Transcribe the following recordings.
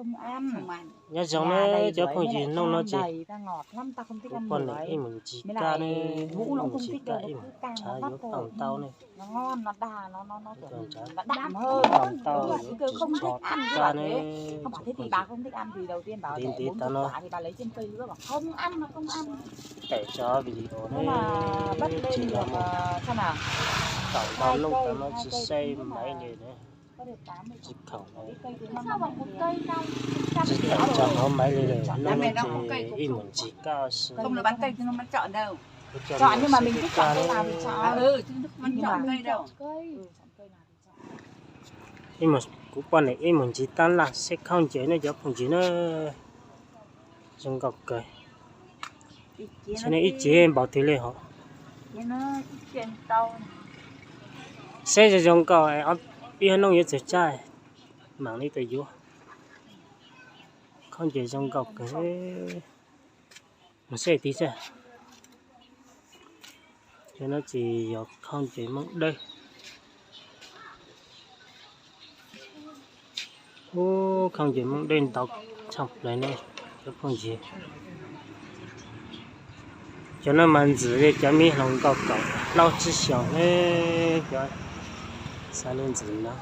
không ăn. nhớ giống nó cho phong gì nông nó chỉ đầy ta ngọt lắm, ta không thích ăn con nhiều này ấy. mình chỉ Mới ca lại này Vũ nó cũng mình không chỉ thích ca đâu, nó cứ căng trái nó vắt vô thôi. bằng tàu này Nó ngon, nó đà, nó kiểu còn trái nó đậm hơn. bằng tàu Cứ không thích ăn cứ ca bảo này thế. Không bảo thế thì bà không thích ăn thì đầu tiên bảo tin để tí 40 nó quả thì bà lấy trên cây nữa, bảo không ăn nó không ăn. để cho video Thế mà bắt này lên chỉ là được một xem nào. tổng bao nông ta nó chỉ xây mấy này nữa Có được 80 chỉ khẩu này cây thì sao mà một cây đâu chỉ để cho nó mấy này nó chỉ ít mình chỉ cao không là bán cây chứ nó bán chọn đâu. Chọn nhưng mà mình thích chọn cây nào thì chọn. Chứ nó không chọn cây đâu. nhưng mà cũng quan này ít mình chỉ tan là sẽ không chế nó cho phong chỉ nó trong gọc cây cho nên ít chế em bảo thế này họ nó ít chuyện tàu sẽ cho trong cầu ấy ở bên nông nghiệp sẽ trái mảng đi tới vô không chế trong gọc cái nó sẽ tí ra cho nó chỉ không chế mong đây ô không chế mong đây tao chọc lại này cho không chế cho nó mang giữ để cho mình lòng cao cao lao chỉ short này cho sao nên giữ nó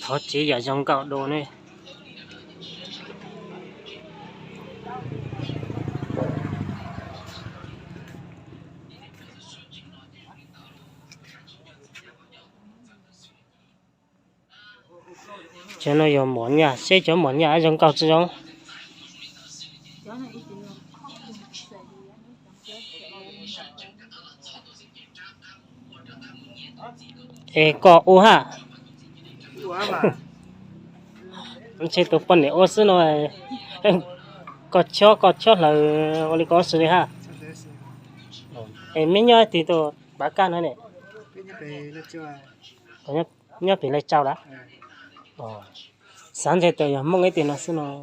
thọ chỉ ở trong cao đồ này cho nó dùng món nhà sẽ cho món nhà ở trong cao chứ không ê có ô ha anh chơi tụ phân này ô xứ này có chó là oli có sự đấy ha em mấy nhá thì tôi bán cá nữa này có nhá phải lấy trâu đã sáng giờ tôi mong cái tiền nó xứ nó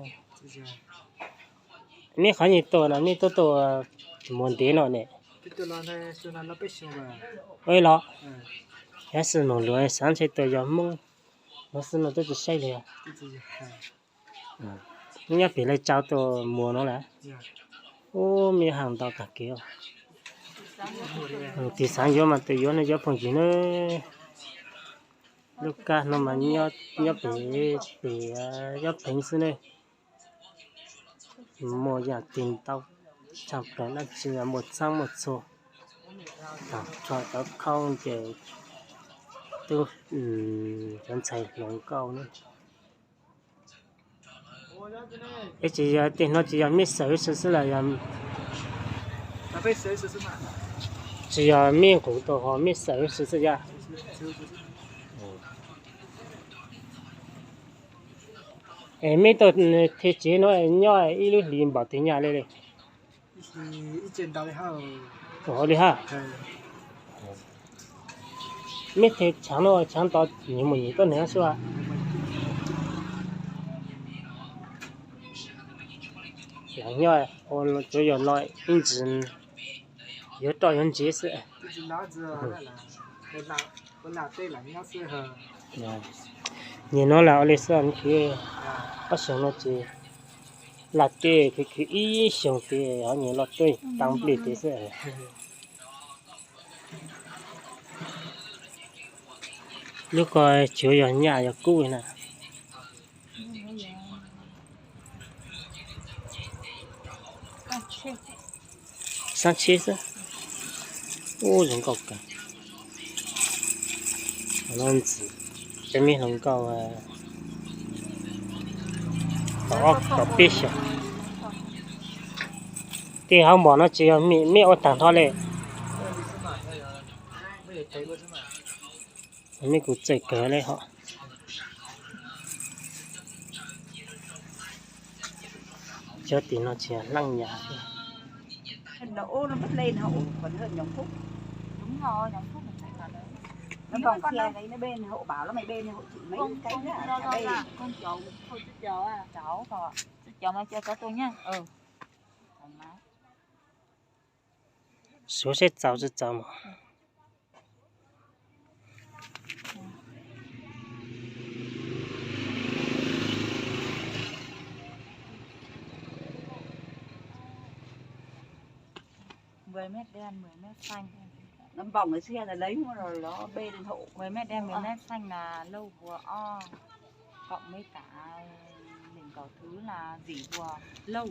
mấy khó như tôi là mấy tôi muốn tiền rồi này ơi lo cái sự nó lười sáng giờ tôi mong nó xứ nó tôi chỉ xây liền nhá phải lấy trâu tôi mua nó là ô mi hàng tàu cả kiểu thì sáng giờ mà tôi vô nó cho phong chỉ nó lúc cả nó mà nhớ bị nhớ bình xứ này mua nhà tiền tàu chọc cái nó chỉ là một sang một số cho tao không để tôi chân chạy lồng câu nữa cái chỉ tiền nó chỉ là mít sợi sợi là chỉ là miếng củ tàu họ mít sợi sợi ra em mấy tôi thì chỉ nói nhỏ ít lúc liền bảo tiền nhà đây ít trên đó đấy ha họ đi ha mấy thì chẳng to nhiều mà nhiều tôi nữa saoอย่างย่อย我就有来一直有导演解释你拿来的时候你去我想了解辣的去一想的然后你了对当不了的是如果就要nhà要贵呢三七是ô人高干那子这面很高搞别小第二毛那只要面我等他嘞没股最格嘞哈cho tiền nó chỉ lăng nhà Đỗ nó mất lên hậu còn hơn nhóm phúc. đúng rồi nhóm thuốc mình phải vào đấy Nó còn con đấy nó bên hậu bảo nó mày bên hậu chị mấy cái con cháu thôi chứ cháu à cháu còn cháu mà cho cháu tôi nhá số sẽ cháu chứ cháu mà 10 mét đen, 10 mét xanh. Nó vòng cái xe là lấy rồi nó bê lên hộ. 10 mét đen, 10 mét xanh là lâu vừa o. Cộng với cả mình có thứ là dỉ vừa lâu.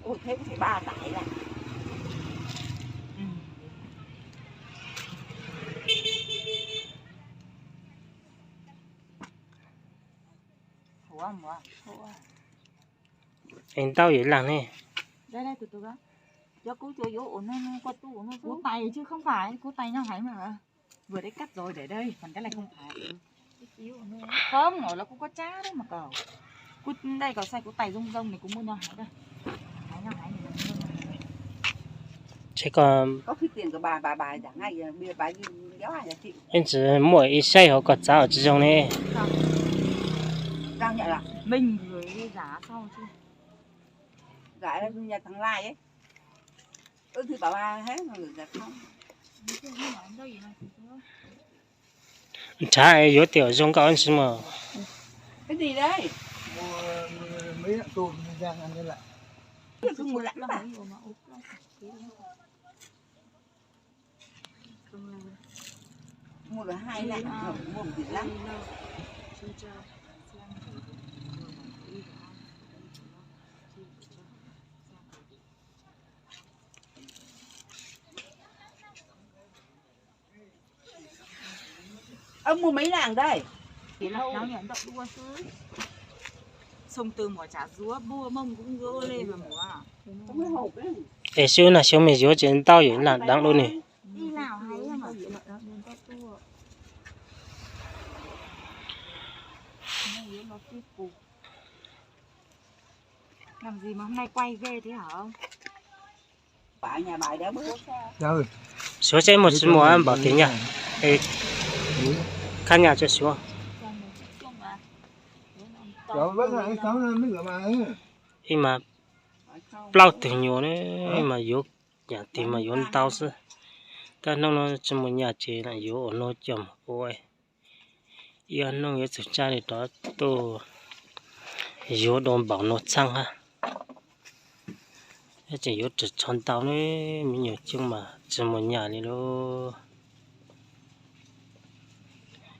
Ôi thế cũng phải 3 tải này. Ừ. Ủa mà anh tao vậy làm nè. đây từ từ đó. Cho cứu cho vô nó qua tu nó cú tay chứ không phải cú tay nó phải mà vừa đấy cắt rồi để đây còn cái này không phải không ngồi là cũng có chá đấy mà cầu cú đây có sai cú tay rông rông này cũng muốn nó hái đây hái nó hái này Chứ còn Có khi tiền của bà chẳng ngay bây giờ bà đi kéo ai là chị. anh chỉ mỗi ít say họ có cháu ở trong này. Đang nhận là mình gửi đi giá sau chứ gái là nhà thằng Lai ấy. Thì bảo bà hết mà gửi giá không. Chả ai yếu tiểu trong các anh xem mà. Cái gì đấy? Mấy lạng tôm ra ăn đây lại. Cứ mua lắm bà. Mua được 2 lạng, mua một gì lắm. Ông mua mấy lạng đây? thì là nó nhận đậu đua chứ xong từ mùa chả rúa bua mông cũng gỡ lên mà mùa à Không có hộp đấy. Để xíu là xíu mình yếu trên tao vậy là đáng luôn nè. đi nào hay mà làm gì mà hôm nay quay ghê thế hả ông? Bà nhà bài đã bữa. Rồi. Số trên một mùa em bảo tiếng nhà. Ê, khán nhà cho số. Cháu vẫn là cháu nó mới gặp mà. Khi mà bao từ nhiều đấy mà yếu nhà tìm mà yếu tao chứ. Ta nó chỉ một nhà chỉ là yếu ở nó chồng ôi. Yêu nó yếu thực ra thì đó tôi yếu đồn bảo nó chăng ha. Chỉ yếu trực chọn tao đấy mình nhiều chung mà chỉ một nhà này đó.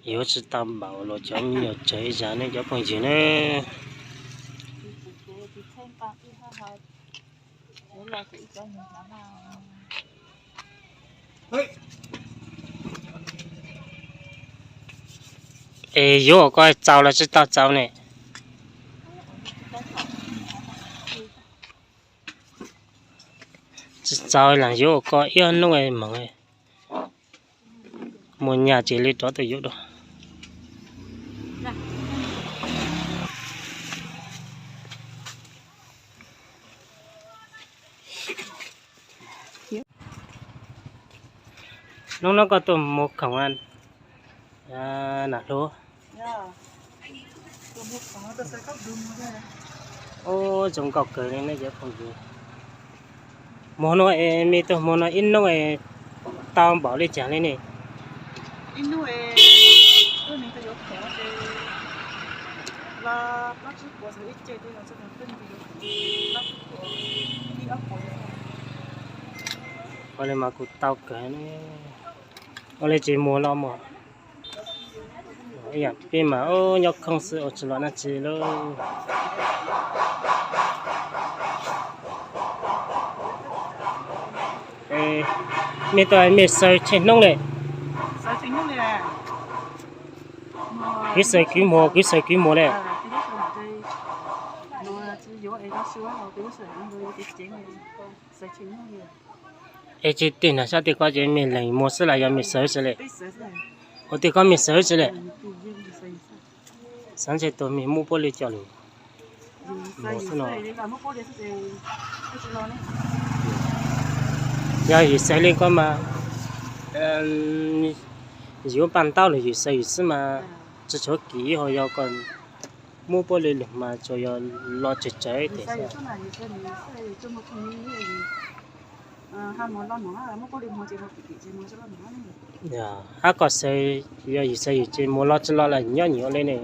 Yếu chỉ tao bảo là cho mình nhiều chơi giá này cho bằng gì nữa. Ê, yếu coi cháu là chỉ tao cháu này. Cháu là yếu coi yêu nó ấy mà ấy. Một nhà chỉ lấy đó từ yếu đó. Nó có tôm một khổng ăn nạt lúa. Ô giống cọc cười nên nó dễ không gì. Mua nó mi tôi mua nó in nó ấy tao bảo đi trả lên này. In nó ấy tôi mình phải có khéo chứ. Là bác sĩ của sự ít chơi tôi là sẽ còn phân biệt bác sĩ của đi ốc của Có lẽ mà cụ tao cười nó có lẽ chỉ mua lo mà. Ây da, khi mà ô nhóc không sự ở chỗ nó chỉ lo. Ê, mi tôi mi sợi trên nông này. Sao chính nó này Cái sợi cứ mua này. Ê, chỉ tiền là sao thì có chuyện mình lấy mua sữa là do mình sợi sợi này. Ở thì có mình sợi sợi này. Sáng sẽ tôi mình mua玻璃cho luôn. Giờ thì xây lên con mà nếu bàn tao là thì xây mà chỉ cho kỹ họ giờ còn mua玻璃mà cho giờ lo chết cháy thì sao? Dạ, có xây giờ thì xây chỉ mua lo cho lo là nhớ nhiều lên này.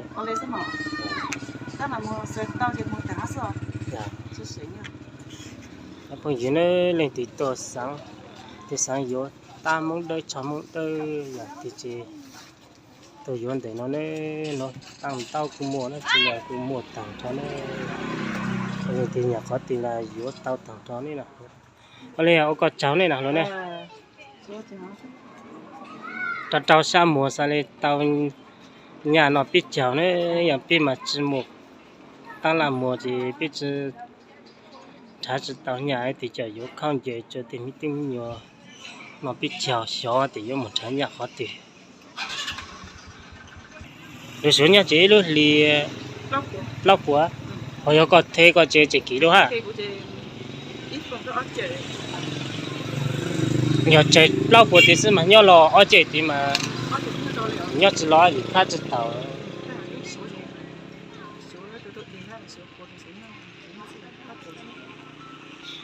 Dạ. Bây giờ nó lên thì to sáng thì sáng yếu ta muốn đợi cho muốn đợi là thì chỉ tôi yếu để nó tăng tao cũng mua nó chỉ là cũng mua tặng cho nó thì nhà có tiền là yếu tao tặng cho nó nè có lẽ ông có cháu này nào luôn nè cháu sao mua sao lại tao nhà nó biết cháu này nhà biết mà chỉ mua tăng là mua thì biết chỉ trả chỉ tao nhà ấy thì chờ yếu không giờ cho thì mới tính nhiều nó biết cháu xóa thì yếu một trái nhà khó tiền rồi số nhà chế luôn thì lóc của hồi có thế có chế chỉ kỹ đâu ha nhỏ chế lóc của thì是mà nhỏ lò ở chế thì mà nhỏ chỉ lo thì khác chỉ tàu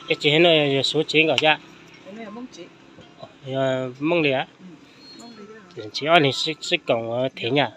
cái chế nó số chế cả cha mong lẽ chỉ ở này sẽ còn thế nhà